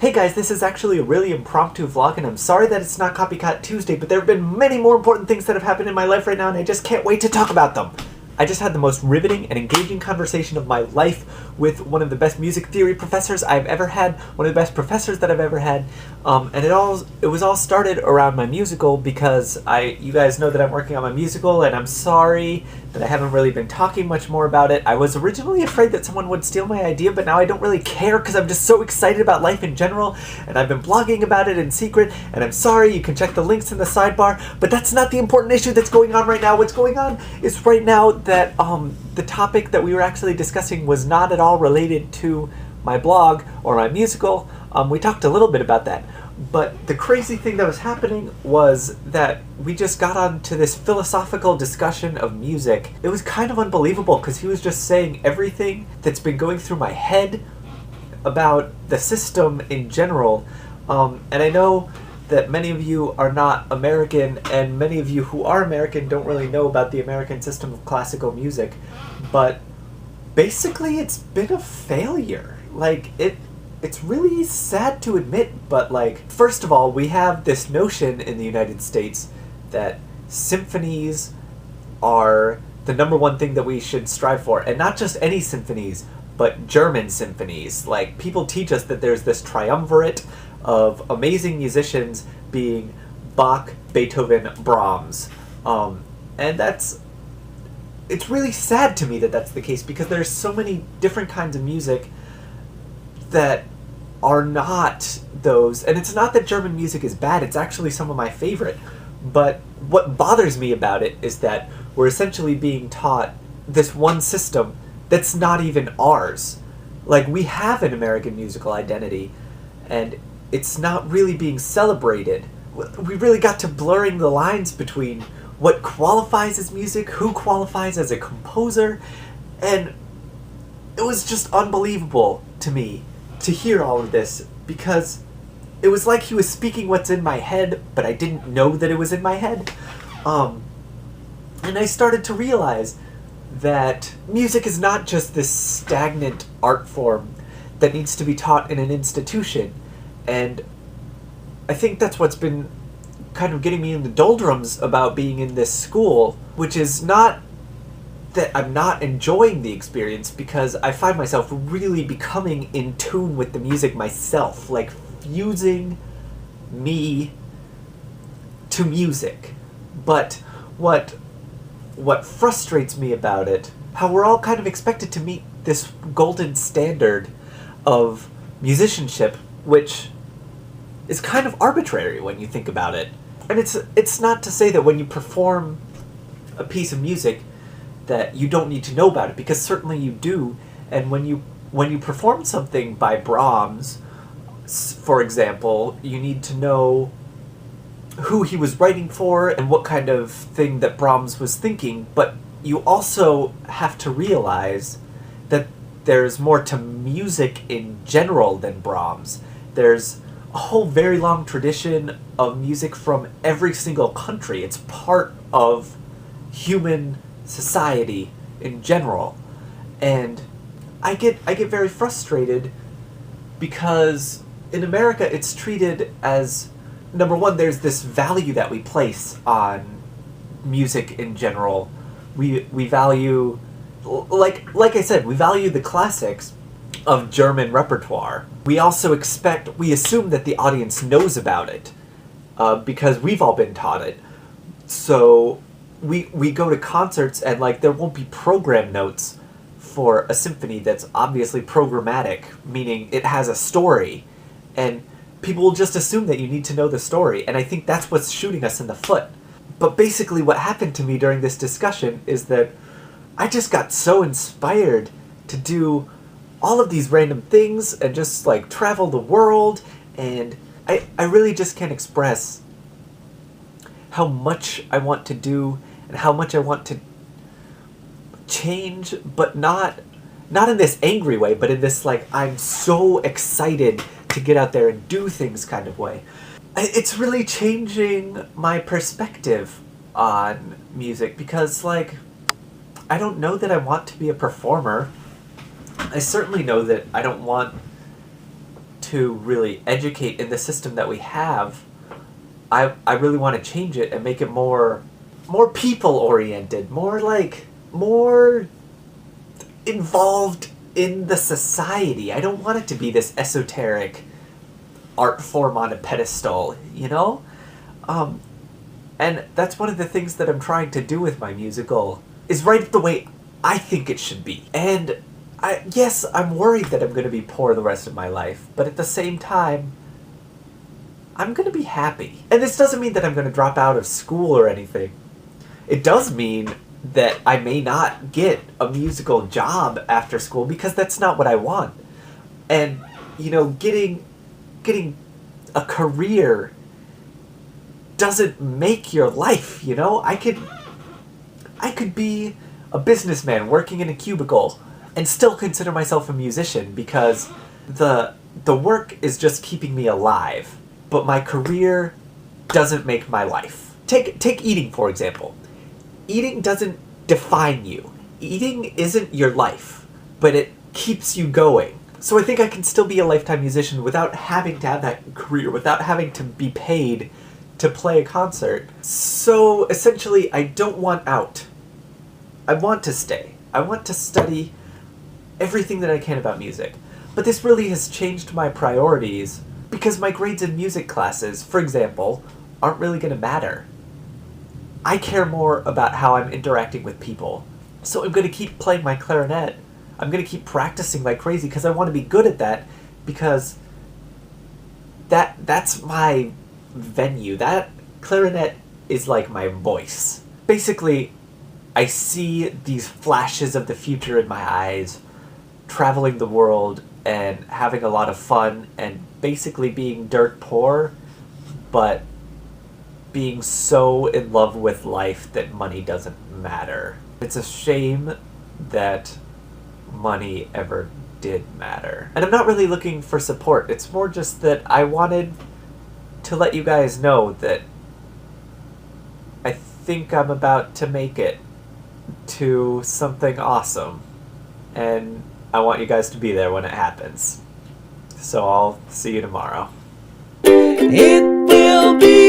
Hey guys, this is actually a really impromptu vlog, and I'm sorry that it's not Copycat Tuesday, but there have been many more important things that have happened in my life right now, and I just can't wait to talk about them. I just had the most riveting and engaging conversation of my life with one of the best music theory professors I've ever had, one of the best professors that I've ever had, and it was all started around my musical because you guys know that I'm working on my musical, and I'm sorry that I haven't really been talking much more about it. I was originally afraid that someone would steal my idea, but now I don't really care because I'm just so excited about life in general, and I've been blogging about it in secret, and I'm sorry, you can check the links in the sidebar, but that's not the important issue that's going on right now. What's going on is right now that the topic that we were actually discussing was not at all related to my blog or my musical. We talked a little bit about that, but the crazy thing that was happening was that we just got onto this philosophical discussion of music. It was kind of unbelievable because he was just saying everything that's been going through my head about the system in general, and I know that many of you are not American, and many of you who are American don't really know about the American system of classical music, but basically it's been a failure. Like, it's really sad to admit, but like, first of all, we have this notion in the United States that symphonies are the number one thing that we should strive for, and not just any symphonies, but German symphonies. Like, people teach us that there's this triumvirate of amazing musicians being Bach, Beethoven, Brahms. And it's really sad to me that that's the case, because there's so many different kinds of music that are not those. And it's not that German music is bad, it's actually some of my favorite. But what bothers me about it is that we're essentially being taught this one system that's not even ours. Like, we have an American musical identity, and it's not really being celebrated. We really got to blurring the lines between what qualifies as music, who qualifies as a composer, and it was just unbelievable to me to hear all of this, because it was like he was speaking what's in my head, but I didn't know that it was in my head. And I started to realize that music is not just this stagnant art form that needs to be taught in an institution. And I think that's what's been kind of getting me in the doldrums about being in this school, which is not that I'm not enjoying the experience, because I find myself really becoming in tune with the music myself, like fusing me to music. But what frustrates me about it, how we're all kind of expected to meet this golden standard of musicianship, which is kind of arbitrary when you think about it. And it's not to say that when you perform a piece of music that you don't need to know about it, because certainly you do. And when you perform something by Brahms, for example, you need to know who he was writing for and what kind of thing that Brahms was thinking, but you also have to realize that there's more to music in general than Brahms. There's a whole very long tradition of music from every single country. It's part of human society in general. And I get very frustrated because in America it's treated as, number one, there's this value that we place on music in general. We value, like I said, we value the classics of German repertoire. We also we assume that the audience knows about it, because we've all been taught it. So we go to concerts and like there won't be program notes for a symphony that's obviously programmatic, meaning it has a story, and people will just assume that you need to know the story, and I think that's what's shooting us in the foot. But basically what happened to me during this discussion is that I just got so inspired to do all of these random things and just like travel the world, and I really just can't express how much I want to do and how much I want to change, but not in this angry way, but in this like I'm so excited to get out there and do things kind of way. It's really changing my perspective on music, because like I don't know that I want to be a performer. I certainly know that I don't want to really educate in the system that we have, I really want to change it and make it more people oriented, more involved in the society. I don't want it to be this esoteric art form on a pedestal, you know? And that's one of the things that I'm trying to do with my musical, is write it the way I think it should be. And yes, I'm worried that I'm going to be poor the rest of my life, but at the same time, I'm going to be happy. And this doesn't mean that I'm going to drop out of school or anything. It does mean that I may not get a musical job after school, because that's not what I want. And, you know, getting a career doesn't make your life, you know? I could be a businessman working in a cubicle and still consider myself a musician, because the work is just keeping me alive, but my career doesn't make my life. Take eating, for example. Eating doesn't define you. Eating isn't your life, but it keeps you going. So I think I can still be a lifetime musician without having to have that career, without having to be paid to play a concert. So essentially, I don't want out. I want to stay. I want to study everything that I can about music. But this really has changed my priorities, because my grades in music classes, for example, aren't really going to matter. I care more about how I'm interacting with people. So I'm going to keep playing my clarinet. I'm going to keep practicing like crazy, because I want to be good at that, because that's my venue. That clarinet is like my voice. Basically, I see these flashes of the future in my eyes, traveling the world and having a lot of fun, and basically being dirt poor, but being so in love with life that money doesn't matter. It's a shame that money ever did matter. And I'm not really looking for support. It's more just that I wanted to let you guys know that I think I'm about to make it to something awesome. And I want you guys to be there when it happens. So I'll see you tomorrow. It will be